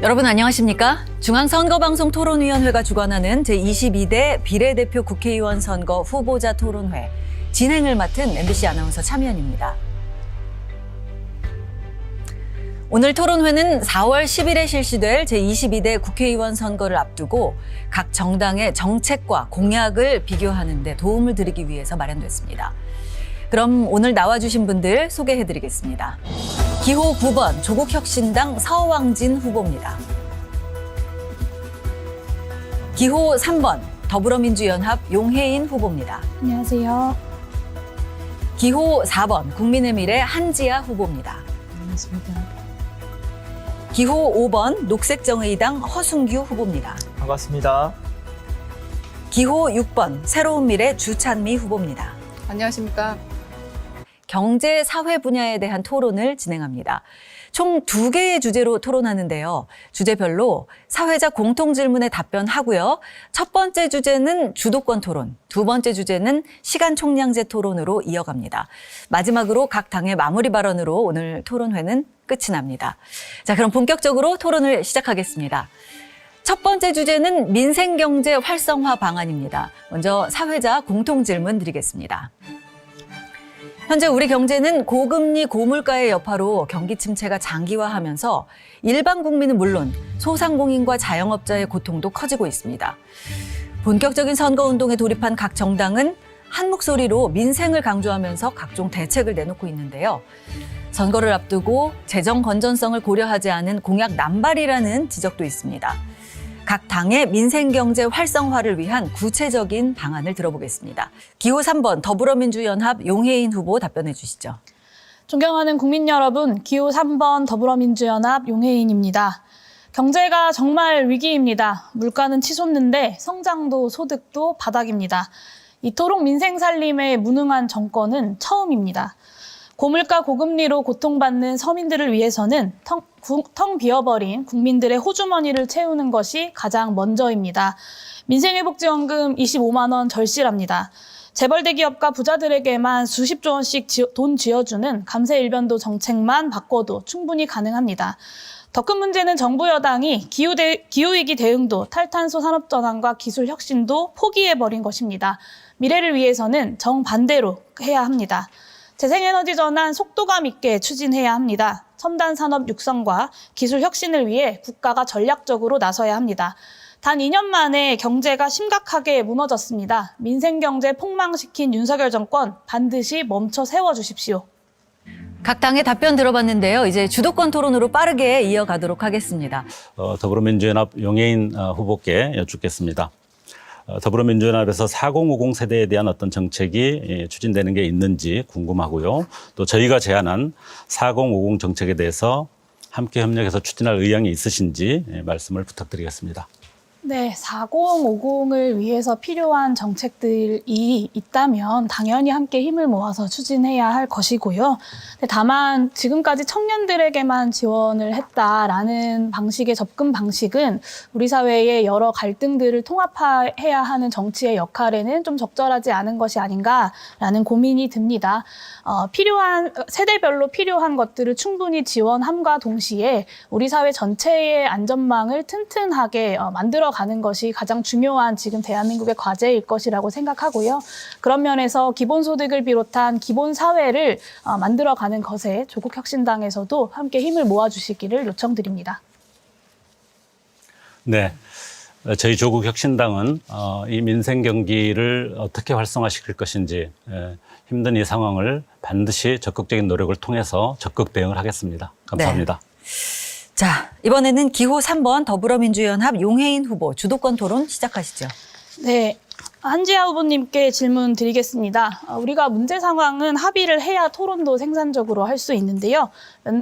여러분 안녕하십니까? 중앙선거방송 토론위원회가 주관하는 제22대 비례대표 국회의원 선거 후보자 토론회 진행을 맡은 MBC 아나운서 차미연입니다. 오늘 토론회는 4월 10일에 실시될 제22대 국회의원 선거를 앞두고 각 정당의 정책과 공약을 비교하는 데 도움을 드리기 위해서 마련됐습니다. 그럼 오늘 나와주신 분들 소개해드리겠습니다. 기호 9번 조국혁신당 서왕진 후보입니다. 기호 3번 더불어민주연합 용혜인 후보입니다. 안녕하세요. 기호 4번 국민의 미래 한지아 후보입니다. 안녕하십니까. 기호 5번 녹색정의당 허순규 후보입니다. 반갑습니다. 기호 6번 새로운 미래 주찬미 후보입니다. 안녕하십니까. 경제, 사회 분야에 대한 토론을 진행합니다. 총 2개의 주제로 토론하는데요. 주제별로 사회자 공통 질문에 답변하고요. 첫 번째 주제는 주도권 토론, 두 번째 주제는 시간 총량제 토론으로 이어갑니다. 마지막으로 각 당의 마무리 발언으로 오늘 토론회는 끝이 납니다. 자, 그럼 본격적으로 토론을 시작하겠습니다. 첫 번째 주제는 민생경제 활성화 방안입니다. 먼저 사회자 공통 질문 드리겠습니다. 현재 우리 경제는 고금리 고물가의 여파로 경기 침체가 장기화하면서 일반 국민은 물론 소상공인과 자영업자의 고통도 커지고 있습니다. 본격적인 선거운동에 돌입한 각 정당은 한 목소리로 민생을 강조하면서 각종 대책을 내놓고 있는데요. 선거를 앞두고 재정 건전성을 고려하지 않은 공약 남발이라는 지적도 있습니다. 각 당의 민생경제 활성화를 위한 구체적인 방안을 들어보겠습니다. 기호 3번 더불어민주연합 용혜인 후보 답변해 주시죠. 존경하는 국민 여러분, 기호 3번 더불어민주연합 용혜인입니다. 경제가 정말 위기입니다. 물가는 치솟는데 성장도 소득도 바닥입니다. 이토록 민생 살림에 무능한 정권은 처음입니다. 고물가 고금리로 고통받는 서민들을 위해서는 텅 비어버린 국민들의 호주머니를 채우는 것이 가장 먼저입니다. 민생회복지원금 25만 원 절실합니다. 재벌 대기업과 부자들에게만 수십조 원씩 돈 쥐어주는 감세일변도 정책만 바꿔도 충분히 가능합니다. 더 큰 문제는 정부 여당이 기후위기 대응도 탈탄소 산업전환과 기술혁신도 포기해버린 것입니다. 미래를 위해서는 정반대로 해야 합니다. 재생에너지 전환 속도감 있게 추진해야 합니다. 첨단 산업 육성과 기술 혁신을 위해 국가가 전략적으로 나서야 합니다. 단 2년 만에 경제가 심각하게 무너졌습니다. 민생경제 폭망시킨 윤석열 정권 반드시 멈춰 세워주십시오. 각 당의 답변 들어봤는데요. 이제 주도권 토론으로 빠르게 이어가도록 하겠습니다. 더불어민주연합 용혜인 후보께 여쭙겠습니다. 더불어민주연합에서 4050 세대에 대한 어떤 정책이 추진되는 게 있는지 궁금하고요. 또 저희가 제안한 4050 정책에 대해서 함께 협력해서 추진할 의향이 있으신지 말씀을 부탁드리겠습니다. 네, 4050을 위해서 필요한 정책들이 있다면 당연히 함께 힘을 모아서 추진해야 할 것이고요. 다만 지금까지 청년들에게만 지원을 했다라는 방식의 접근 방식은 우리 사회의 여러 갈등들을 통합해야 하는 정치의 역할에는 좀 적절하지 않은 것이 아닌가라는 고민이 듭니다. 세대별로 필요한 것들을 충분히 지원함과 동시에 우리 사회 전체의 안전망을 튼튼하게 만들어가는 것이 가장 중요한 지금 대한민국의 과제일 것이라고 생각하고요. 그런 면에서 기본소득을 비롯한 기본사회를 만들어가는 것에 조국혁신당에서도 함께 힘을 모아주시기를 요청드립니다. 네. 저희 조국혁신당은 이 민생 경기를 어떻게 활성화시킬 것인지 힘든 이 상황을 반드시 적극적인 노력을 통해서 적극 대응을 하겠습니다. 감사합니다. 네. 자, 이번에는 기호 3번 더불어민주연합 용혜인 후보 주도권 토론 시작하시죠. 네. 한지아 후보님께 질문 드리겠습니다. 우리가 문제 상황은 합의를 해야 토론도 생산적으로 할 수 있는데요.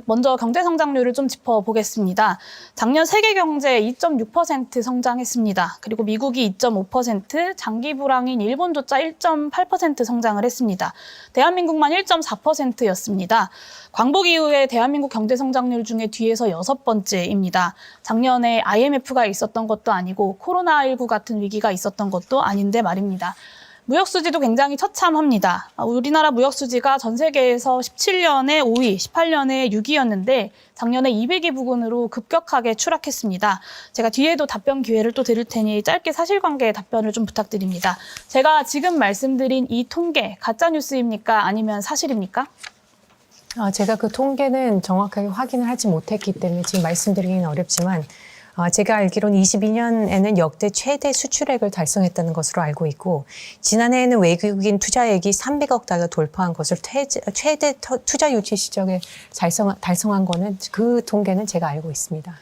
먼저 경제 성장률을 좀 짚어보겠습니다. 작년 세계 경제 2.6% 성장했습니다. 그리고 미국이 2.5%, 장기 불황인 일본조차 1.8% 성장을 했습니다. 대한민국만 1.4%였습니다. 광복 이후에 대한민국 경제 성장률 중에 뒤에서 6번째입니다. 작년에 IMF가 있었던 것도 아니고 코로나19 같은 위기가 있었던 것도 아닌데 말입니다. 무역수지도 굉장히 처참합니다. 우리나라 무역수지가 전 세계에서 17년에 5위, 18년에 6위였는데 작년에 200위 부근으로 급격하게 추락했습니다. 제가 뒤에도 답변 기회를 또 드릴 테니 짧게 사실관계 답변을 좀 부탁드립니다. 제가 지금 말씀드린 이 통계, 가짜뉴스입니까? 아니면 사실입니까? 제가 그 통계는 정확하게 확인을 하지 못했기 때문에 지금 말씀드리기는 어렵지만 제가 알기로는 22년에는 역대 최대 수출액을 달성했다는 것으로 알고 있고 지난해에는 외국인 투자액이 300억 달러 돌파한 것을 최대 투자 유치 시점에 달성한 거는 그 통계는 제가 알고 있습니다.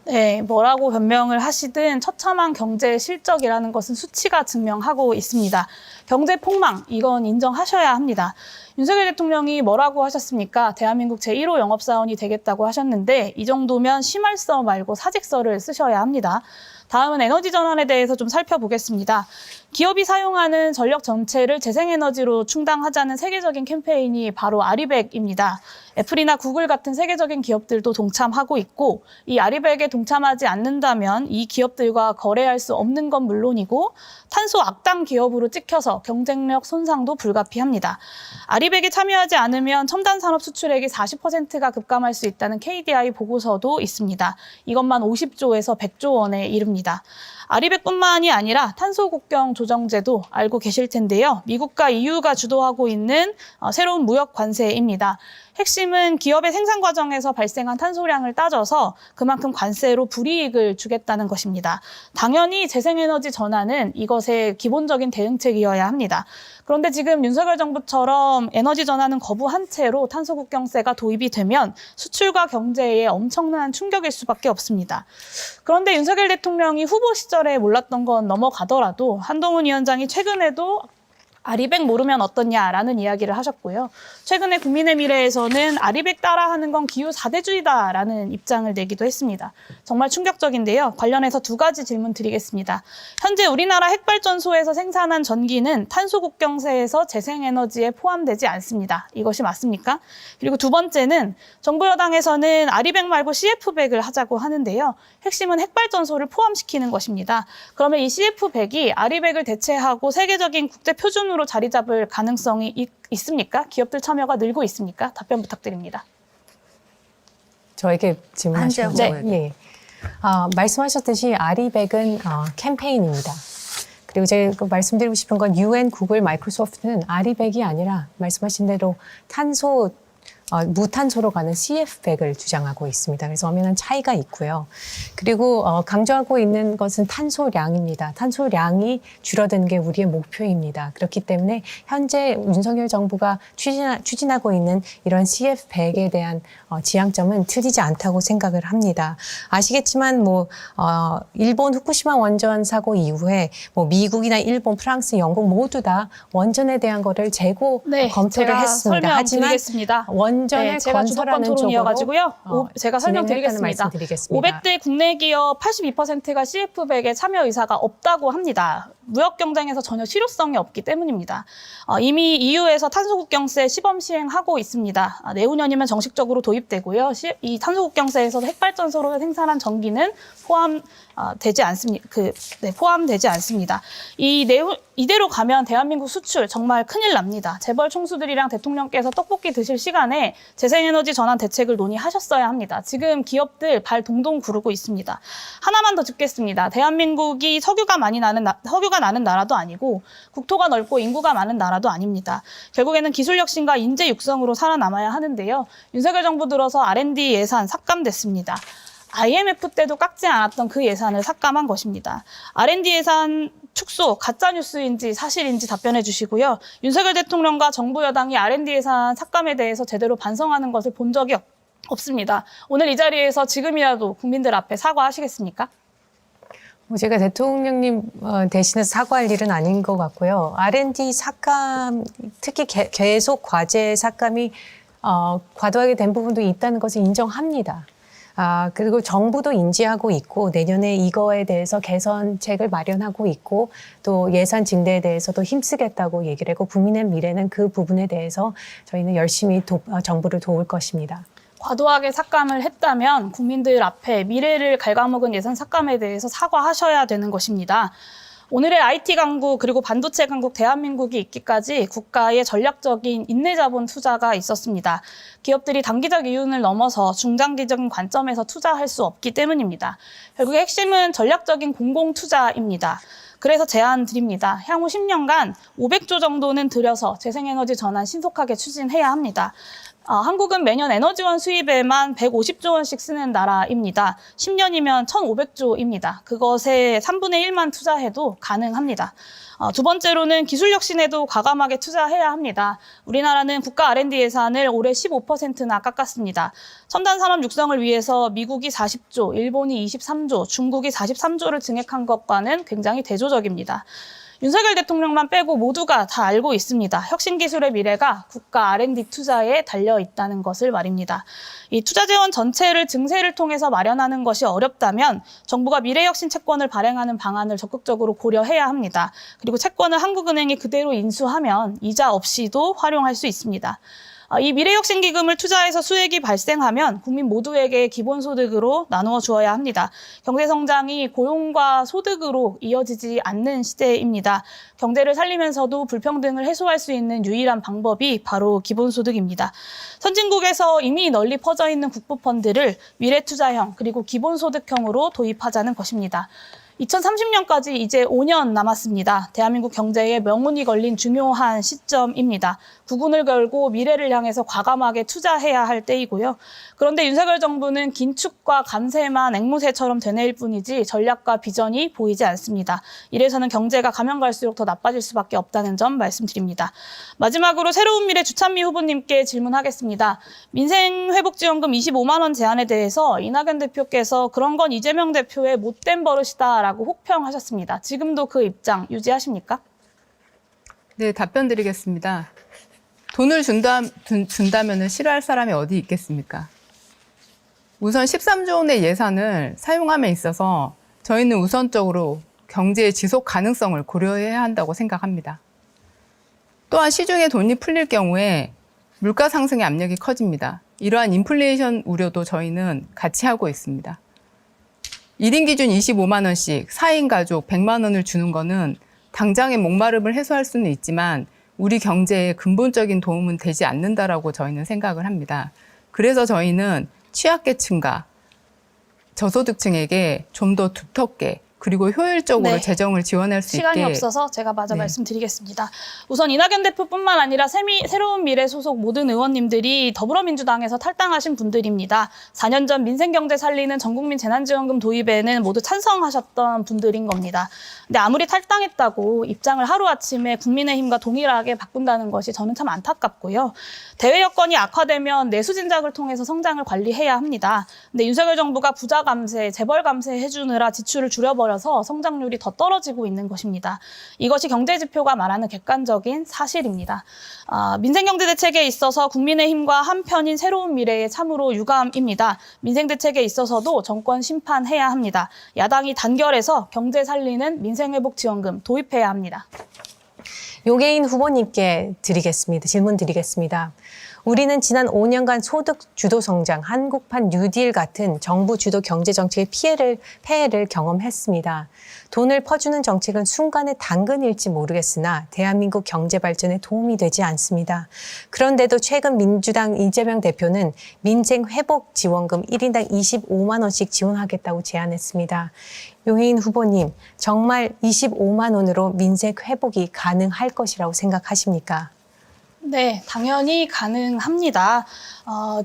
네, 뭐라고 변명을 하시든 처참한 경제 실적이라는 것은 수치가 증명하고 있습니다. 경제 폭망, 이건 인정하셔야 합니다. 윤석열 대통령이 뭐라고 하셨습니까? 대한민국 제1호 영업사원이 되겠다고 하셨는데 이 정도면 심할서 말고 사직서를 쓰셔야 합니다. 다음은 에너지 전환에 대해서 좀 살펴보겠습니다. 기업이 사용하는 전력 전체를 재생에너지로 충당하자는 세계적인 캠페인이 바로 아리백입니다. 애플이나 구글 같은 세계적인 기업들도 동참하고 있고 이 아리백에 동참하지 않는다면 이 기업들과 거래할 수 없는 건 물론이고 탄소 악당 기업으로 찍혀서 경쟁력 손상도 불가피합니다. 아리백에 참여하지 않으면 첨단 산업 수출액이 40%가 급감할 수 있다는 KDI 보고서도 있습니다. 이것만 50조에서 100조 원에 이릅니다. 아리백뿐만이 아니라 탄소 국경 조정제도 알고 계실 텐데요. 미국과 EU가 주도하고 있는 새로운 무역 관세입니다. 핵심은 기업의 생산 과정에서 발생한 탄소량을 따져서 그만큼 관세로 불이익을 주겠다는 것입니다. 당연히 재생에너지 전환은 이것의 기본적인 대응책이어야 합니다. 그런데 지금 윤석열 정부처럼 에너지 전환은 거부한 채로 탄소 국경세가 도입이 되면 수출과 경제에 엄청난 충격일 수밖에 없습니다. 그런데 윤석열 대통령이 후보 시절에 몰랐던 건 넘어가더라도 한동훈 위원장이 최근에도 아리백 모르면 어떻냐라는 이야기를 하셨고요. 최근에 국민의 미래에서는 아리백 따라하는 건 기후 4대주의다라는 입장을 내기도 했습니다. 정말 충격적인데요. 관련해서 두 가지 질문 드리겠습니다. 현재 우리나라 핵발전소에서 생산한 전기는 탄소 국경세에서 재생에너지에 포함되지 않습니다. 이것이 맞습니까? 그리고 두 번째는 정부 여당에서는 아리백 말고 CF100을 하자고 하는데요. 핵심은 핵발전소를 포함시키는 것입니다. 그러면 이 CF100이 아리백을 대체하고 세계적인 국제 표준으로 자리 잡을 가능성이 있습니까? 기업들 참여가 늘고 있습니까? 답변 부탁드립니다. 저에게 질문하시는 네. 거예요. 예. 말씀하셨듯이 아리백은 캠페인입니다. 그리고 제가 말씀드리고 싶은 건 UN, 구글, 마이크로소프트는 아리백이 아니라 말씀하신 대로 무탄소로 가는 CF100을 주장하고 있습니다. 그래서 엄연한 차이가 있고요. 그리고 강조하고 있는 것은 탄소량입니다. 탄소량이 줄어드는 게 우리의 목표입니다. 그렇기 때문에 현재 윤석열 정부가 추진하고 있는 이런 CF100에 대한 지향점은 틀리지 않다고 생각을 합니다. 아시겠지만 일본 후쿠시마 원전 사고 이후에 미국이나 일본, 프랑스, 영국 모두 다 원전에 대한 거를 재고 검토를 했습니다. 하지만 원전을 제가 주도권 건설하는 토론이어가지고요. 제가 진행했다는 설명드리겠습니다. 말씀드리겠습니다. 500대 국내 기업 82%가 CF100에 참여 의사가 없다고 합니다. 무역 경쟁에서 전혀 실효성이 없기 때문입니다. 이미 EU에서 탄소국경세 시범 시행하고 있습니다. 내후년이면 정식적으로 도입되고요. 이 탄소국경세에서 핵발전소로 생산한 전기는 포함되지 않습니다. 이대로 가면 대한민국 수출 정말 큰일 납니다. 재벌 총수들이랑 대통령께서 떡볶이 드실 시간에 재생에너지 전환 대책을 논의하셨어야 합니다. 지금 기업들 발 동동 구르고 있습니다. 하나만 더 짚겠습니다. 대한민국이 석유가 나는 나라도 아니고 국토가 넓고 인구가 많은 나라도 아닙니다. 결국에는 기술 혁신과 인재 육성으로 살아남아야 하는데요. 윤석열 정부 들어서 R&D 예산 삭감됐습니다. IMF 때도 깎지 않았던 그 예산을 삭감한 것입니다. R&D 예산 축소, 가짜뉴스인지 사실인지 답변해 주시고요. 윤석열 대통령과 정부 여당이 R&D 예산 삭감에 대해서 제대로 반성하는 것을 본 적이 없습니다. 오늘 이 자리에서 지금이라도 국민들 앞에 사과하시겠습니까? 제가 대통령님 대신해서 사과할 일은 아닌 것 같고요. R&D 삭감, 특히 계속 과제 삭감이 과도하게 된 부분도 있다는 것을 인정합니다. 그리고 정부도 인지하고 있고 내년에 이거에 대해서 개선책을 마련하고 있고 또 예산 증대에 대해서도 힘쓰겠다고 얘기를 하고 국민의 미래는 그 부분에 대해서 저희는 열심히 정부를 도울 것입니다. 과도하게 삭감을 했다면 국민들 앞에 미래를 갉아먹은 예산 삭감에 대해서 사과하셔야 되는 것입니다. 오늘의 IT 강국 그리고 반도체 강국 대한민국이 있기까지 국가의 전략적인 인내자본 투자가 있었습니다. 기업들이 단기적 이윤을 넘어서 중장기적인 관점에서 투자할 수 없기 때문입니다. 결국 핵심은 전략적인 공공투자입니다. 그래서 제안 드립니다. 향후 10년간 500조 정도는 들여서 재생에너지 전환 신속하게 추진해야 합니다. 한국은 매년 에너지원 수입에만 150조 원씩 쓰는 나라입니다. 10년이면 1,500조입니다. 그것의 3분의 1만 투자해도 가능합니다. 두 번째로는 기술 혁신에도 과감하게 투자해야 합니다. 우리나라는 국가 R&D 예산을 올해 15%나 깎았습니다. 첨단 산업 육성을 위해서 미국이 40조, 일본이 23조, 중국이 43조를 증액한 것과는 굉장히 대조적입니다. 윤석열 대통령만 빼고 모두가 다 알고 있습니다. 혁신기술의 미래가 국가 R&D 투자에 달려 있다는 것을 말입니다. 이 투자 재원 전체를 증세를 통해서 마련하는 것이 어렵다면 정부가 미래혁신 채권을 발행하는 방안을 적극적으로 고려해야 합니다. 그리고 채권을 한국은행이 그대로 인수하면 이자 없이도 활용할 수 있습니다. 이 미래혁신기금을 투자해서 수익이 발생하면 국민 모두에게 기본소득으로 나누어 주어야 합니다. 경제성장이 고용과 소득으로 이어지지 않는 시대입니다. 경제를 살리면서도 불평등을 해소할 수 있는 유일한 방법이 바로 기본소득입니다. 선진국에서 이미 널리 퍼져 있는 국부펀드를 미래투자형 그리고 기본소득형으로 도입하자는 것입니다. 2030년까지 이제 5년 남았습니다. 대한민국 경제에 명운이 걸린 중요한 시점입니다. 국운을 걸고 미래를 향해서 과감하게 투자해야 할 때이고요. 그런데 윤석열 정부는 긴축과 감세만 앵무새처럼 되뇌일 뿐이지 전략과 비전이 보이지 않습니다. 이래서는 경제가 가면 갈수록 더 나빠질 수밖에 없다는 점 말씀드립니다. 마지막으로 새로운 미래 주찬미 후보님께 질문하겠습니다. 민생회복지원금 25만 원 제안에 대해서 이낙연 대표께서 그런 건 이재명 대표의 못된 버릇이다라고 혹평하셨습니다. 지금도 그 입장 유지하십니까? 네, 답변 드리겠습니다. 돈을 준다면 싫어할 사람이 어디 있겠습니까? 우선 13조 원의 예산을 사용함에 있어서 저희는 우선적으로 경제의 지속 가능성을 고려해야 한다고 생각합니다. 또한 시중에 돈이 풀릴 경우에 물가 상승의 압력이 커집니다. 이러한 인플레이션 우려도 저희는 같이 하고 있습니다. 1인 기준 25만 원씩 4인 가족 100만 원을 주는 거는 당장의 목마름을 해소할 수는 있지만 우리 경제에 근본적인 도움은 되지 않는다라고 저희는 생각을 합니다. 그래서 저희는 취약계층과 저소득층에게 좀 더 두텁게 그리고 효율적으로 재정을 지원할 수 있게. 시간이 없어서 제가 마저 말씀드리겠습니다. 우선 이낙연 대표뿐만 아니라 새로운 미래 소속 모든 의원님들이 더불어민주당에서 탈당하신 분들입니다. 4년 전 민생경제 살리는 전국민 재난지원금 도입에는 모두 찬성하셨던 분들인 겁니다. 근데 아무리 탈당했다고 입장을 하루아침에 국민의힘과 동일하게 바꾼다는 것이 저는 참 안타깝고요. 대외 여건이 악화되면 내수 진작을 통해서 성장을 관리해야 합니다. 근데 윤석열 정부가 부자 감세, 재벌 감세 해주느라 지출을 줄여버려서 성장률이 더 떨어지고 있는 것입니다. 이것이 경제지표가 말하는 객관적인 사실입니다. 민생경제대책에 있어서 국민의힘과 한편인 새로운 미래에 참으로 유감입니다. 민생대책에 있어서도 정권 심판해야 합니다. 야당이 단결해서 경제 살리는 민생회복지원금 도입해야 합니다. 용해인 후보님께 질문 드리겠습니다. 우리는 지난 5년간 소득 주도 성장, 한국판 뉴딜 같은 정부 주도 경제 정책의 폐해를 경험했습니다. 돈을 퍼주는 정책은 순간의 당근일지 모르겠으나 대한민국 경제 발전에 도움이 되지 않습니다. 그런데도 최근 민주당 이재명 대표는 민생 회복 지원금 1인당 25만 원씩 지원하겠다고 제안했습니다. 용해인 후보님, 정말 25만 원으로 민생 회복이 가능할 것이라고 생각하십니까? 네, 당연히 가능합니다.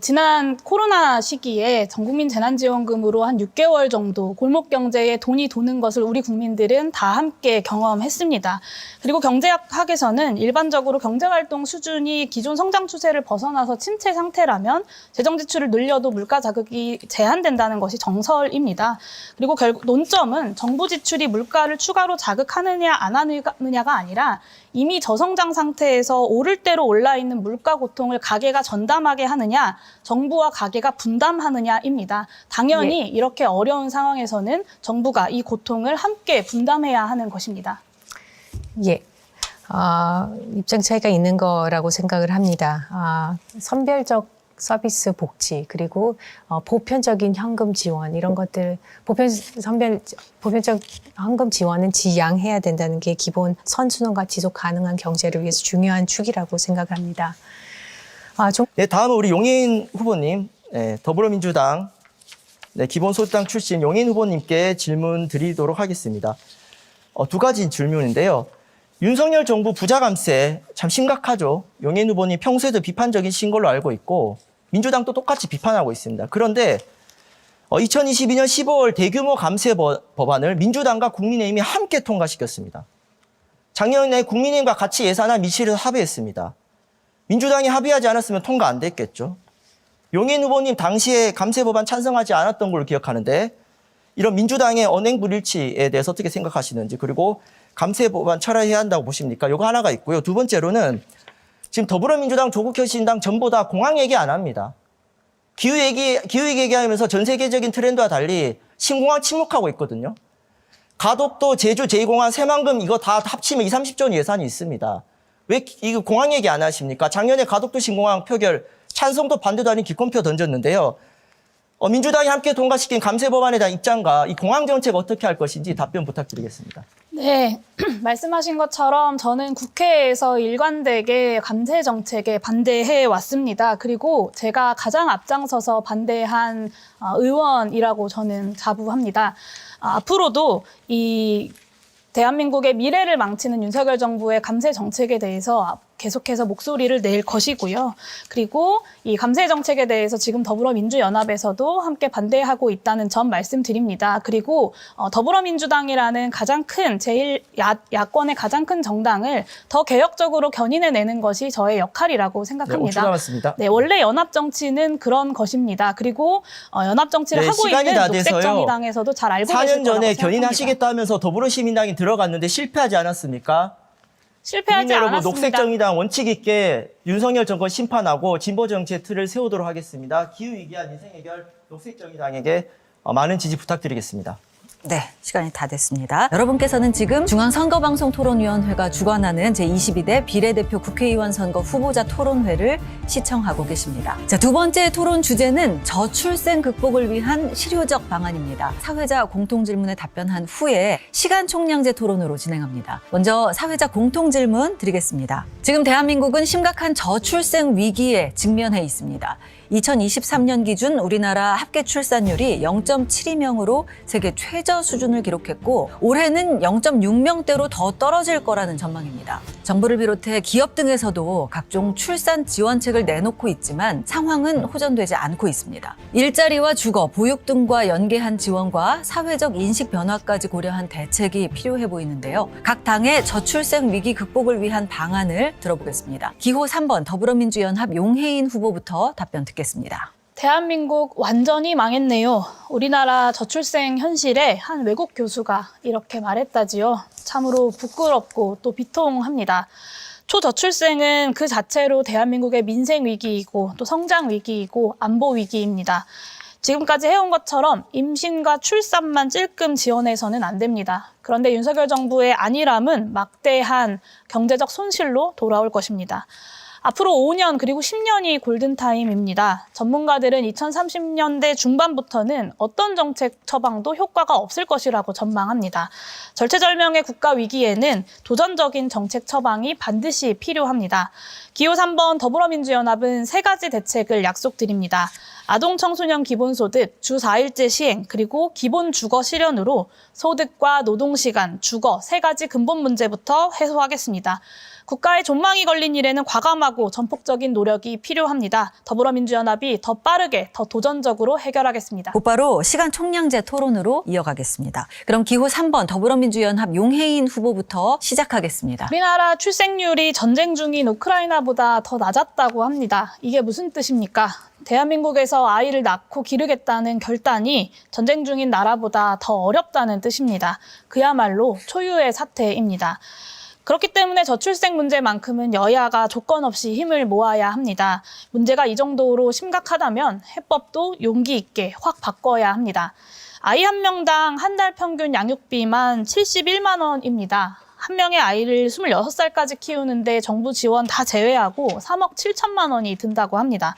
지난 코로나 시기에 전국민 재난지원금으로 한 6개월 정도 골목 경제에 돈이 도는 것을 우리 국민들은 다 함께 경험했습니다. 그리고 경제학에서는 일반적으로 경제활동 수준이 기존 성장 추세를 벗어나서 침체 상태라면 재정 지출을 늘려도 물가 자극이 제한된다는 것이 정설입니다. 그리고 결국 논점은 정부 지출이 물가를 추가로 자극하느냐 안 하느냐가 아니라 이미 저성장 상태에서 오를 대로 올라 있는 물가 고통을 가계가 전담하게 하느냐, 정부와 가계가 분담하느냐입니다. 당연히 이렇게 어려운 상황에서는 정부가 이 고통을 함께 분담해야 하는 것입니다. 예. 입장 차이가 있는 거라고 생각을 합니다. 선별적 서비스 복지 그리고 보편적인 현금 지원 이런 것들 보편적 현금 지원은 지양해야 된다는 게 기본 선순환과 지속 가능한 경제를 위해서 중요한 축이라고 생각합니다. 네, 다음은 우리 용해인 후보님, 네, 더불어민주당 기본소득당 출신 용해인 후보님께 질문 드리도록 하겠습니다. 두 가지 질문인데요. 윤석열 정부 부자 감세 참 심각하죠. 용해인 후보님 평소에도 비판적인 신 걸로 알고 있고 민주당도 똑같이 비판하고 있습니다. 그런데 2022년 15월 대규모 감세 법안을 민주당과 국민의힘이 함께 통과시켰습니다. 작년에 국민의힘과 같이 예산안 밀실에서 합의했습니다. 민주당이 합의하지 않았으면 통과 안 됐겠죠. 용해인 후보님 당시에 감세 법안 찬성하지 않았던 걸로 기억하는데 이런 민주당의 언행불일치에 대해서 어떻게 생각하시는지, 그리고 감세 법안 철회해야 한다고 보십니까? 이거 하나가 있고요. 두 번째로는 지금 더불어민주당, 조국혁신당 전부 다 공항 얘기 안 합니다. 기후 얘기하면서 전 세계적인 트렌드와 달리 신공항 침묵하고 있거든요. 가덕도, 제주, 제2공항, 새만금 이거 다 합치면 30조 원 예산이 있습니다. 왜 이거 공항 얘기 안 하십니까? 작년에 가덕도 신공항 표결 찬성도 반대도 아닌 기권표 던졌는데요. 민주당이 함께 통과시킨 감세 법안에 대한 입장과 이 공항 정책 어떻게 할 것인지 답변 부탁드리겠습니다. 네, 말씀하신 것처럼 저는 국회에서 일관되게 감세 정책에 반대해 왔습니다. 그리고 제가 가장 앞장서서 반대한 의원이라고 저는 자부합니다. 앞으로도 이 대한민국의 미래를 망치는 윤석열 정부의 감세 정책에 대해서 계속해서 목소리를 낼 것이고요. 그리고 이 감세 정책에 대해서 지금 더불어민주연합에서도 함께 반대하고 있다는 점 말씀드립니다. 그리고 더불어민주당이라는 가장 큰 야권의 가장 큰 정당을 더 개혁적으로 견인해내는 것이 저의 역할이라고 생각합니다. 네, 5초 남았습니다. 네, 원래 연합 정치는 그런 것입니다. 그리고 연합 정치를 하고 있는 녹색정의당에서도 잘 알고 계실 거라고 4년 전에 생각합니다. 견인하시겠다 하면서 더불어시민당이 들어갔는데 실패하지 않았습니까? 실패하지 여러분, 않았습니다. 녹색정의당 원칙 있게 윤석열 정권 심판하고 진보정치의 틀을 세우도록 하겠습니다. 기후위기와 인생해결 녹색정의당에게 많은 지지 부탁드리겠습니다. 네, 시간이 다 됐습니다. 여러분께서는 지금 중앙선거방송토론위원회가 주관하는 제22대 비례대표 국회의원 선거 후보자 토론회를 시청하고 계십니다. 자, 두 번째 토론 주제는 저출생 극복을 위한 실효적 방안입니다. 사회자 공통질문에 답변한 후에 시간총량제 토론으로 진행합니다. 먼저 사회자 공통질문 드리겠습니다. 지금 대한민국은 심각한 저출생 위기에 직면해 있습니다. 2023년 기준 우리나라 합계 출산율이 0.72명으로 세계 최저 수준을 기록했고 올해는 0.6명대로 더 떨어질 거라는 전망입니다. 정부를 비롯해 기업 등에서도 각종 출산 지원책을 내놓고 있지만 상황은 호전되지 않고 있습니다. 일자리와 주거, 보육 등과 연계한 지원과 사회적 인식 변화까지 고려한 대책이 필요해 보이는데요. 각 당의 저출생 위기 극복을 위한 방안을 들어보겠습니다. 기호 3번 더불어민주연합 용해인 후보부터 답변 듣겠습니다. 대한민국 완전히 망했네요. 우리나라 저출생 현실에 한 외국 교수가 이렇게 말했다지요. 참으로 부끄럽고 또 비통합니다. 초저출생은 그 자체로 대한민국의 민생 위기이고 또 성장 위기이고 안보 위기입니다. 지금까지 해온 것처럼 임신과 출산만 찔끔 지원해서는 안 됩니다. 그런데 윤석열 정부의 안일함은 막대한 경제적 손실로 돌아올 것입니다. 앞으로 5년 그리고 10년이 골든타임입니다. 전문가들은 2030년대 중반부터는 어떤 정책 처방도 효과가 없을 것이라고 전망합니다. 절체절명의 국가 위기에는 도전적인 정책 처방이 반드시 필요합니다. 기호 3번 더불어민주연합은 3가지 대책을 약속드립니다. 아동 청소년 기본소득, 주 4일제 시행, 그리고 기본 주거 실현으로 소득과 노동시간, 주거 3가지 근본 문제부터 해소하겠습니다. 국가의 존망이 걸린 일에는 과감하고 전폭적인 노력이 필요합니다. 더불어민주연합이 더 빠르게, 더 도전적으로 해결하겠습니다. 곧바로 시간 총량제 토론으로 이어가겠습니다. 그럼 기호 3번 더불어민주연합 용해인 후보부터 시작하겠습니다. 우리나라 출생률이 전쟁 중인 우크라이나보다 더 낮았다고 합니다. 이게 무슨 뜻입니까? 대한민국에서 아이를 낳고 기르겠다는 결단이 전쟁 중인 나라보다 더 어렵다는 뜻입니다. 그야말로 초유의 사태입니다. 그렇기 때문에 저출생 문제만큼은 여야가 조건 없이 힘을 모아야 합니다. 문제가 이 정도로 심각하다면 해법도 용기 있게 확 바꿔야 합니다. 아이 한 명당 한 달 평균 양육비만 71만 원입니다. 한 명의 아이를 26살까지 키우는데 정부 지원 다 제외하고 3억 7천만 원이 든다고 합니다.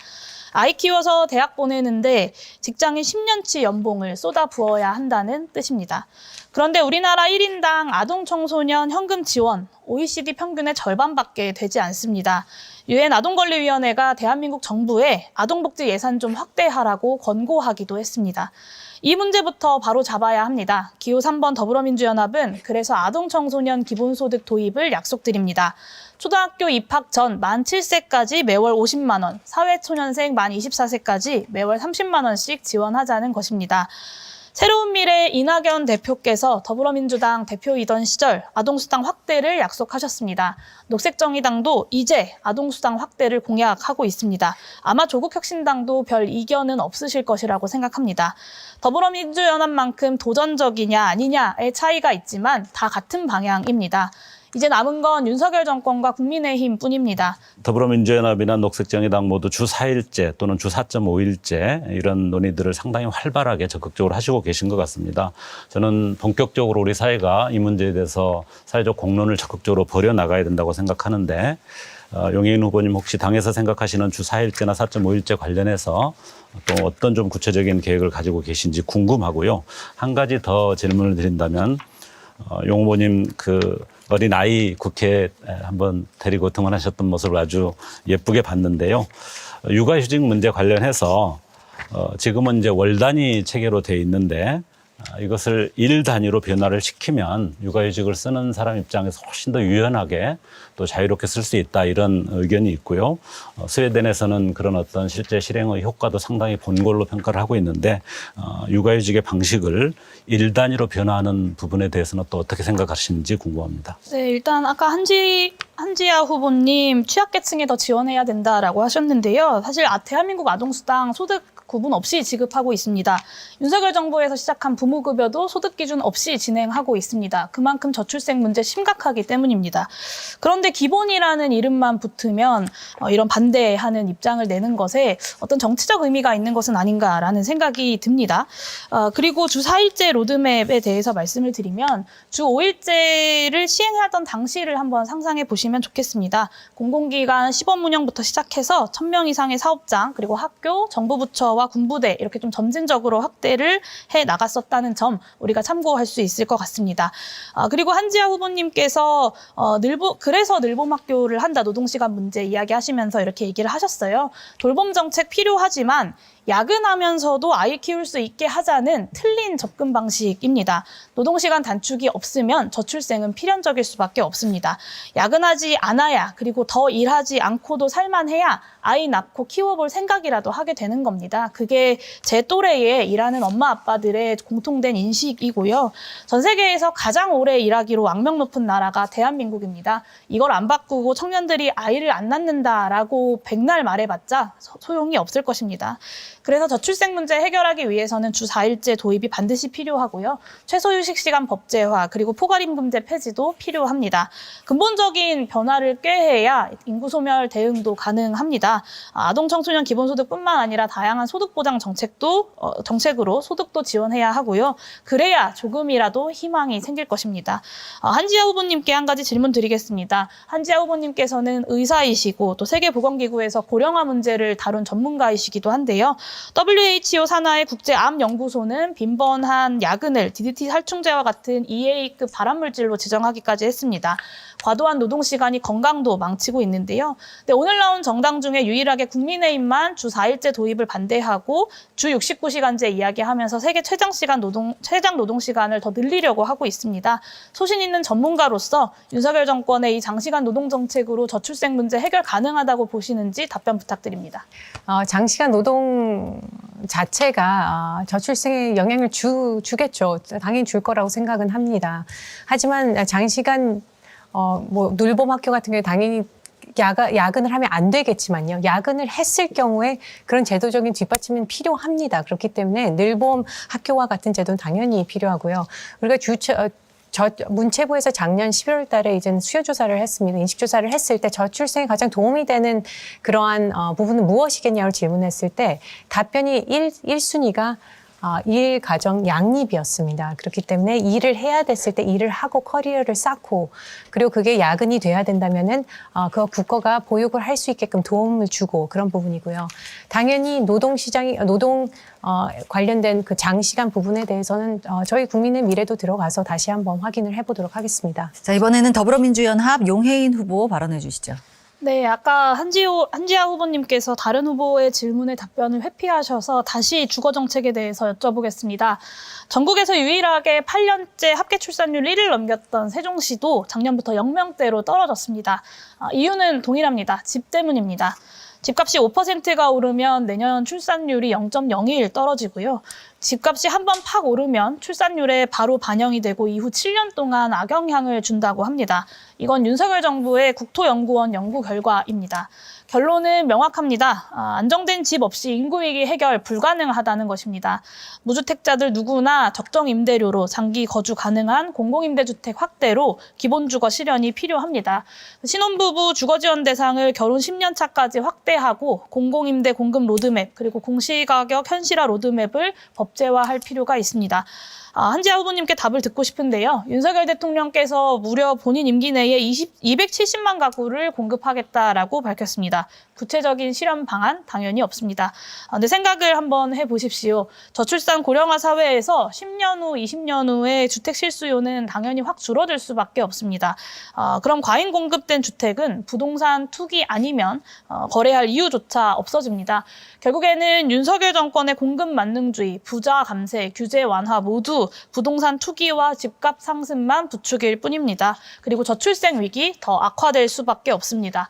아이 키워서 대학 보내는데 직장인 10년치 연봉을 쏟아 부어야 한다는 뜻입니다. 그런데 우리나라 1인당 아동 청소년 현금 지원 OECD 평균의 절반밖에 되지 않습니다. 유엔 아동권리위원회가 대한민국 정부에 아동복지 예산 좀 확대하라고 권고하기도 했습니다. 이 문제부터 바로 잡아야 합니다. 기호 3번 더불어민주연합은 그래서 아동청소년 기본소득 도입을 약속드립니다. 초등학교 입학 전 만 7세까지 매월 50만 원, 사회초년생 만 24세까지 매월 30만 원씩 지원하자는 것입니다. 새로운 미래 이낙연 대표께서 더불어민주당 대표이던 시절 아동수당 확대를 약속하셨습니다. 녹색정의당도 이제 아동수당 확대를 공약하고 있습니다. 아마 조국혁신당도 별 이견은 없으실 것이라고 생각합니다. 더불어민주연합만큼 도전적이냐 아니냐의 차이가 있지만 다 같은 방향입니다. 이제 남은 건 윤석열 정권과 국민의힘 뿐입니다. 더불어민주연합이나 녹색정의당 모두 주 4일제 또는 주 4.5일제 이런 논의들을 상당히 활발하게 적극적으로 하시고 계신 것 같습니다. 저는 본격적으로 우리 사회가 이 문제에 대해서 사회적 공론을 적극적으로 벌여나가야 된다고 생각하는데 용해인 후보님 혹시 당에서 생각하시는 주 4일제나 4.5일제 관련해서 또 어떤 좀 구체적인 계획을 가지고 계신지 궁금하고요. 한 가지 더 질문을 드린다면 용 후보님 그 어린아이 국회에 한번 데리고 등원하셨던 모습을 아주 예쁘게 봤는데요. 육아휴직 문제 관련해서 지금은 이제 월 단위 체계로 돼 있는데 이것을 일 단위로 변화를 시키면 육아휴직을 쓰는 사람 입장에서 훨씬 더 유연하게 또 자유롭게 쓸 수 있다 이런 의견이 있고요. 스웨덴에서는 그런 어떤 실제 실행의 효과도 상당히 본 걸로 평가를 하고 있는데 육아휴직의 방식을 일 단위로 변화하는 부분에 대해서는 또 어떻게 생각하시는지 궁금합니다. 네, 일단 아까 한지아 후보님 취약계층에 더 지원해야 된다라고 하셨는데요. 사실 대한민국 아동수당 소득 구분 없이 지급하고 있습니다. 윤석열 정부에서 시작한 부모급여도 소득 기준 없이 진행하고 있습니다. 그만큼 저출생 문제 심각하기 때문입니다. 그런데 기본이라는 이름만 붙으면 이런 반대하는 입장을 내는 것에 어떤 정치적 의미가 있는 것은 아닌가라는 생각이 듭니다. 그리고 주 4일제 로드맵에 대해서 말씀을 드리면 주 5일제를 시행하던 당시를 한번 상상해 보시면 좋겠습니다. 공공기관 시범 운영부터 시작해서 1000명 이상의 사업장 그리고 학교, 정부 부처 군부대 이렇게 좀 점진적으로 확대를 해 나갔었다는 점 우리가 참고할 수 있을 것 같습니다. 그리고 한지아 후보님께서 그래서 늘봄학교를 한다 노동시간 문제 이야기하시면서 이렇게 얘기를 하셨어요. 돌봄 정책 필요하지만 야근하면서도 아이 키울 수 있게 하자는 틀린 접근 방식입니다. 노동시간 단축이 없으면 저출생은 필연적일 수밖에 없습니다. 야근하지 않아야 그리고 더 일하지 않고도 살만해야 아이 낳고 키워볼 생각이라도 하게 되는 겁니다. 그게 제 또래에 일하는 엄마 아빠들의 공통된 인식이고요. 전 세계에서 가장 오래 일하기로 악명 높은 나라가 대한민국입니다. 이걸 안 바꾸고 청년들이 아이를 안 낳는다라고 백날 말해봤자 소용이 없을 것입니다. 그래서 저출생 문제 해결하기 위해서는 주 4일제 도입이 반드시 필요하고요. 최소휴식 시간 법제화 그리고 포괄임금제 폐지도 필요합니다. 근본적인 변화를 꾀해야 인구 소멸 대응도 가능합니다. 아동 청소년 기본소득뿐만 아니라 다양한 소득보장 정책으로 소득도 지원해야 하고요. 그래야 조금이라도 희망이 생길 것입니다. 한지아 후보님께 한 가지 질문 드리겠습니다. 한지아 후보님께서는 의사이시고 또 세계보건기구에서 고령화 문제를 다룬 전문가이시기도 한데요. WHO 산하의 국제암연구소는 빈번한 야근을 DDT 살충제와 같은 EA급 발암물질로 지정하기까지 했습니다. 과도한 노동시간이 건강도 망치고 있는데요. 근데 오늘 나온 정당 중에 유일하게 국민의힘만 주 4일제 도입을 반대하고 주 69시간제 이야기하면서 세계 최장 노동시간을 더 늘리려고 하고 있습니다. 소신 있는 전문가로서 윤석열 정권의 이 장시간 노동정책으로 저출생 문제 해결 가능하다고 보시는지 답변 부탁드립니다. 장시간 노동 자체가 저출생에 영향을 주겠죠. 당연히 줄 거라고 생각은 합니다. 하지만 장시간 늘봄 학교 같은 경우에 당연히 야근을 하면 안 되겠지만요. 야근을 했을 경우에 그런 제도적인 뒷받침은 필요합니다. 그렇기 때문에 늘봄 학교와 같은 제도는 당연히 필요하고요. 우리가 문체부에서 작년 11월 달에 이제 수요조사를 했습니다. 인식조사를 했을 때 저출생에 가장 도움이 되는 그러한 부분은 무엇이겠냐고 질문했을 때 답변이 1순위가 일, 가정, 양립이었습니다. 그렇기 때문에 일을 해야 됐을 때 일을 하고 커리어를 쌓고 그리고 그게 야근이 돼야 된다면은 그 국가가 보육을 할 수 있게끔 도움을 주고 그런 부분이고요. 당연히 노동 관련된 그 장시간 부분에 대해서는 저희 국민의 미래도 들어가서 다시 한번 확인을 해보도록 하겠습니다. 자, 이번에는 더불어민주연합 용혜인 후보 발언해 주시죠. 네, 아까 한지아 후보님께서 다른 후보의 질문에 답변을 회피하셔서 다시 주거 정책에 대해서 여쭤보겠습니다. 전국에서 유일하게 8년째 합계 출산율 1위를 넘겼던 세종시도 작년부터 0명대로 떨어졌습니다. 이유는 동일합니다. 집 때문입니다. 집값이 5%가 오르면 내년 출산율이 0.01 떨어지고요. 집값이 한 번 팍 오르면 출산율에 바로 반영이 되고 이후 7년 동안 악영향을 준다고 합니다. 이건 윤석열 정부의 국토연구원 연구 결과입니다. 결론은 명확합니다. 안정된 집 없이 인구위기 해결 불가능하다는 것입니다. 무주택자들 누구나 적정 임대료로 장기 거주 가능한 공공임대주택 확대로 기본주거 실현이 필요합니다. 신혼부부 주거지원 대상을 결혼 10년 차까지 확대하고 공공임대 공급 로드맵 그리고 공시가격 현실화 로드맵을 법제화할 필요가 있습니다. 한지아 후보님께 답을 듣고 싶은데요. 윤석열 대통령께서 무려 본인 임기 내에 270만 가구를 공급하겠다라고 밝혔습니다. 구체적인 실현 방안 당연히 없습니다. 근데 생각을 한번 해보십시오. 저출산 고령화 사회에서 10년 후, 20년 후에 주택 실수요는 당연히 확 줄어들 수밖에 없습니다. 그럼 과잉 공급된 주택은 부동산 투기 아니면 거래할 이유조차 없어집니다. 결국에는 윤석열 정권의 공급 만능주의, 부자 감세, 규제 완화 모두 부동산 투기와 집값 상승만 부추길 뿐입니다. 그리고 저출생 위기 더 악화될 수밖에 없습니다.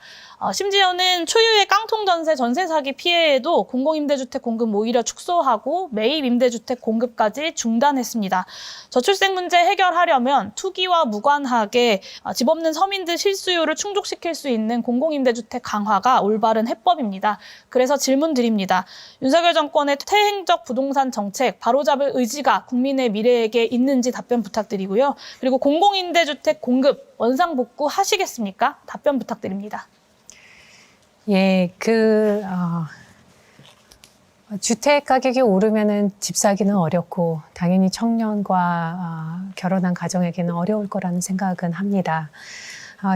심지어는 초유의 깡통 전세 사기 피해에도 공공임대주택 공급 오히려 축소하고 매입 임대주택 공급까지 중단했습니다. 저출생 문제 해결하려면 투기와 무관하게 집 없는 서민들 실수요를 충족시킬 수 있는 공공임대주택 강화가 올바른 해법입니다. 그래서 질문 드립니다. 윤석열 정권의 퇴행적 부동산 정책 바로잡을 의지가 국민의 미래에게 있는지 답변 부탁드리고요. 그리고 공공임대주택 공급 원상복구 하시겠습니까? 답변 부탁드립니다. 예, 주택 가격이 오르면은 집 사기는 어렵고 당연히 청년과 결혼한 가정에게는 어려울 거라는 생각은 합니다.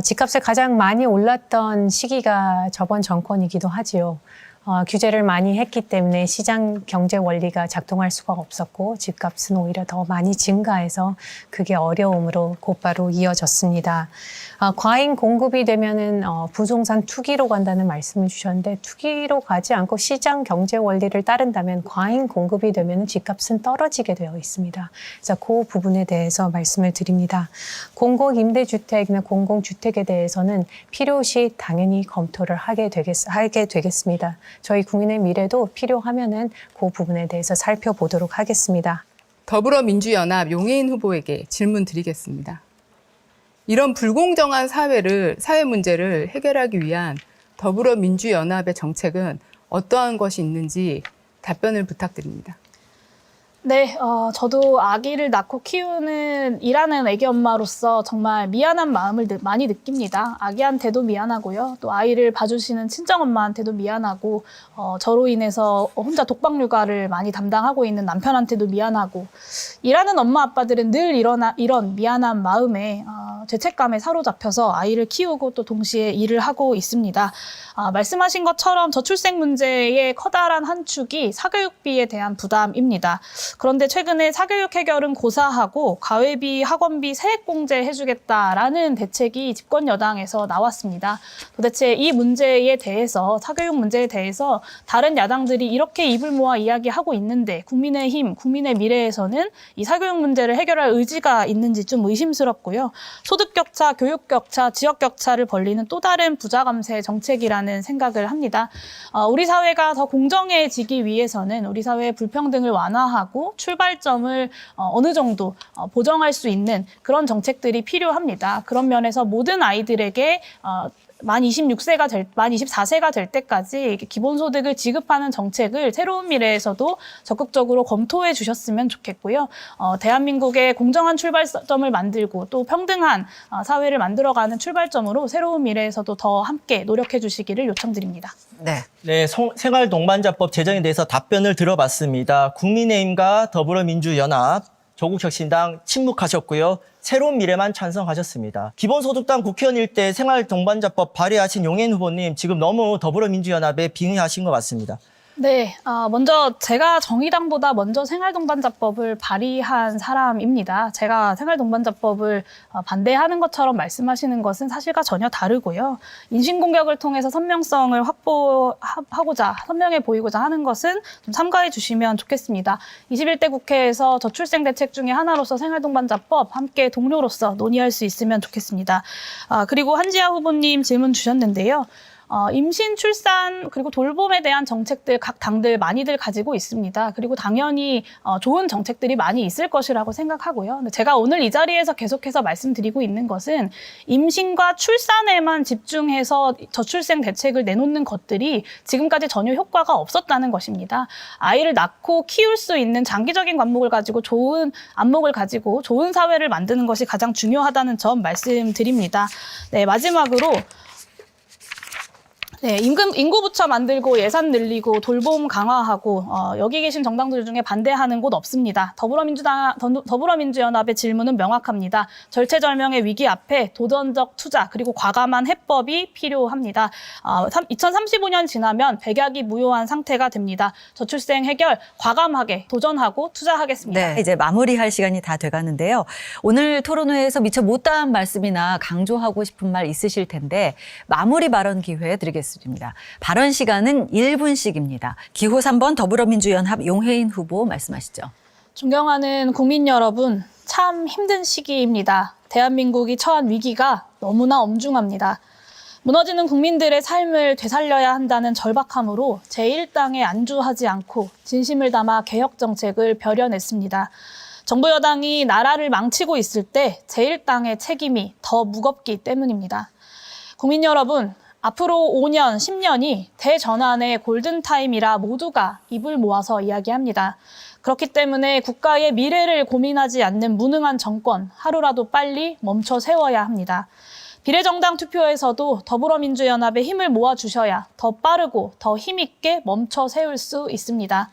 집값이 가장 많이 올랐던 시기가 저번 정권이기도 하지요. 규제를 많이 했기 때문에 시장 경제 원리가 작동할 수가 없었고 집값은 오히려 더 많이 증가해서 그게 어려움으로 곧바로 이어졌습니다. 과잉 공급이 되면은 부동산 투기로 간다는 말씀을 주셨는데 투기로 가지 않고 시장 경제 원리를 따른다면 과잉 공급이 되면은 집값은 떨어지게 되어 있습니다. 그래서 그 부분에 대해서 말씀을 드립니다. 공공임대주택이나 공공주택에 대해서는 필요시 당연히 검토를 하게 되겠습니다. 저희 국민의 미래도 필요하면은 그 부분에 대해서 살펴보도록 하겠습니다. 더불어민주연합 용혜인 후보에게 질문 드리겠습니다. 이런 불공정한 사회 문제를 해결하기 위한 더불어민주연합의 정책은 어떠한 것이 있는지 답변을 부탁드립니다. 네, 저도 아기를 낳고 키우는 일하는 애기 엄마로서 정말 미안한 마음을 많이 느낍니다. 아기한테도 미안하고요. 또 아이를 봐주시는 친정엄마한테도 미안하고 저로 인해서 혼자 독박 육아를 많이 담당하고 있는 남편한테도 미안하고 일하는 엄마 아빠들은 늘 이런 미안한 마음에 죄책감에 사로잡혀서 아이를 키우고 또 동시에 일을 하고 있습니다. 말씀하신 것처럼 저출생 문제의 커다란 한 축이 사교육비에 대한 부담입니다. 그런데 최근에 사교육 해결은 고사하고 가회비, 학원비 세액 공제해주겠다라는 대책이 집권 여당에서 나왔습니다. 도대체 이 문제에 대해서 사교육 문제에 대해서 다른 야당들이 이렇게 입을 모아 이야기하고 있는데 국민의힘, 국민의 미래에서는 이 사교육 문제를 해결할 의지가 있는지 좀 의심스럽고요. 소득 격차, 교육 격차, 지역 격차를 벌리는 또 다른 부자 감세 정책이라는 생각을 합니다. 우리 사회가 더 공정해지기 위해서는 우리 사회의 불평등을 완화하고 출발점을 어느 정도 보정할 수 있는 그런 정책들이 필요합니다. 그런 면에서 모든 아이들에게 만 24세가 될 때까지 기본소득을 지급하는 정책을 새로운 미래에서도 적극적으로 검토해 주셨으면 좋겠고요. 대한민국의 공정한 출발점을 만들고 또 평등한 사회를 만들어가는 출발점으로 새로운 미래에서도 더 함께 노력해 주시기를 요청드립니다. 네. 네, 생활동반자법 제정에 대해서 답변을 들어봤습니다. 국민의힘과 더불어민주연합, 조국혁신당 침묵하셨고요. 새로운 미래만 찬성하셨습니다. 기본소득당 국회의원일 때 생활동반자법 발의하신 용해인 후보님, 지금 너무 더불어민주연합에 빙의하신 것 같습니다. 네, 먼저 제가 정의당보다 먼저 생활동반자법을 발의한 사람입니다. 제가 생활동반자법을 반대하는 것처럼 말씀하시는 것은 사실과 전혀 다르고요. 인신공격을 통해서 선명성을 확보하고자, 선명해 보이고자 하는 것은 좀 삼가해 주시면 좋겠습니다. 21대 국회에서 저출생 대책 중에 하나로서 생활동반자법 함께 동료로서 논의할 수 있으면 좋겠습니다. 그리고 한지아 후보님 질문 주셨는데요. 임신, 출산, 그리고 돌봄에 대한 정책들 각 당들 많이들 가지고 있습니다. 그리고 당연히 좋은 정책들이 많이 있을 것이라고 생각하고요. 근데 제가 오늘 이 자리에서 계속해서 말씀드리고 있는 것은 임신과 출산에만 집중해서 저출생 대책을 내놓는 것들이 지금까지 전혀 효과가 없었다는 것입니다. 아이를 낳고 키울 수 있는 장기적인 안목을 가지고 좋은 사회를 만드는 것이 가장 중요하다는 점 말씀드립니다. 네, 마지막으로 네, 인구부처 만들고 예산 늘리고 돌봄 강화하고 여기 계신 정당들 중에 반대하는 곳 없습니다. 더불어민주연합의 질문은 명확합니다. 절체절명의 위기 앞에 도전적 투자 그리고 과감한 해법이 필요합니다. 2035년 지나면 백약이 무효한 상태가 됩니다. 저출생 해결 과감하게 도전하고 투자하겠습니다. 네, 이제 마무리할 시간이 다 돼가는데요. 오늘 토론회에서 미처 못다한 말씀이나 강조하고 싶은 말 있으실 텐데 마무리 발언 기회 드리겠습니다. 발언 시간은 1분씩입니다. 기호 3번 더불어민주연합 용해인 후보 말씀하시죠. 존경하는 국민 여러분, 참 힘든 시기입니다. 대한민국이 처한 위기가 너무나 엄중합니다. 무너지는 국민들의 삶을 되살려야 한다는 절박함으로 제1당에 안주하지 않고 진심을 담아 개혁 정책을 벼려냈습니다. 정부 여당이 나라를 망치고 있을 때 제1당의 책임이 더 무겁기 때문입니다. 국민 여러분, 앞으로 5년, 10년이 대전환의 골든타임이라 모두가 입을 모아서 이야기합니다. 그렇기 때문에 국가의 미래를 고민하지 않는 무능한 정권, 하루라도 빨리 멈춰 세워야 합니다. 비례정당 투표에서도 더불어민주연합에 힘을 모아주셔야 더 빠르고 더 힘있게 멈춰 세울 수 있습니다.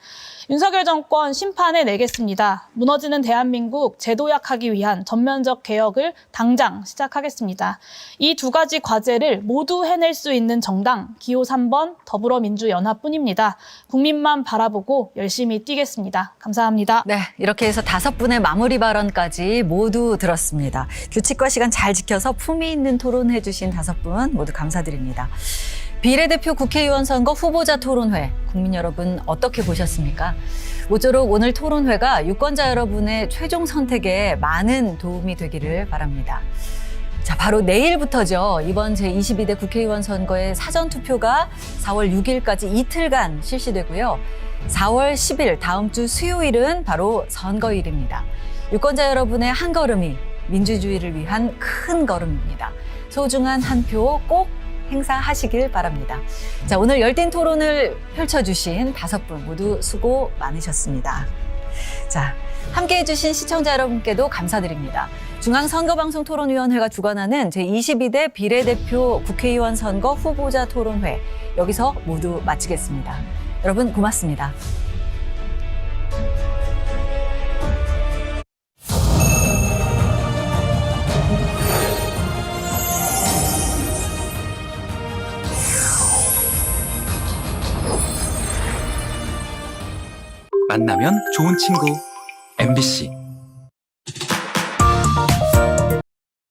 윤석열 정권 심판해 내겠습니다. 무너지는 대한민국 재도약하기 위한 전면적 개혁을 당장 시작하겠습니다. 이 두 가지 과제를 모두 해낼 수 있는 정당 기호 3번 더불어민주연합뿐입니다. 국민만 바라보고 열심히 뛰겠습니다. 감사합니다. 네, 이렇게 해서 5분의 마무리 발언까지 모두 들었습니다. 규칙과 시간 잘 지켜서 품위 있는 토론해 주신 5분 모두 감사드립니다. 비례대표 국회의원 선거 후보자 토론회, 국민 여러분 어떻게 보셨습니까? 모쪼록 오늘 토론회가 유권자 여러분의 최종 선택에 많은 도움이 되기를 바랍니다. 자, 바로 내일부터죠. 이번 제22대 국회의원 선거의 사전투표가 4월 6일까지 이틀간 실시되고요. 4월 10일 다음 주 수요일은 바로 선거일입니다. 유권자 여러분의 한 걸음이 민주주의를 위한 큰 걸음입니다. 소중한 한 표 꼭 행사하시길 바랍니다. 자, 오늘 열띤 토론을 펼쳐주신 5분 모두 수고 많으셨습니다. 자, 함께해 주신 시청자 여러분께도 감사드립니다. 중앙선거방송토론위원회가 주관하는 제22대 비례대표 국회의원 선거 후보자 토론회, 여기서 모두 마치겠습니다. 여러분 고맙습니다. 만나면 좋은 친구 MBC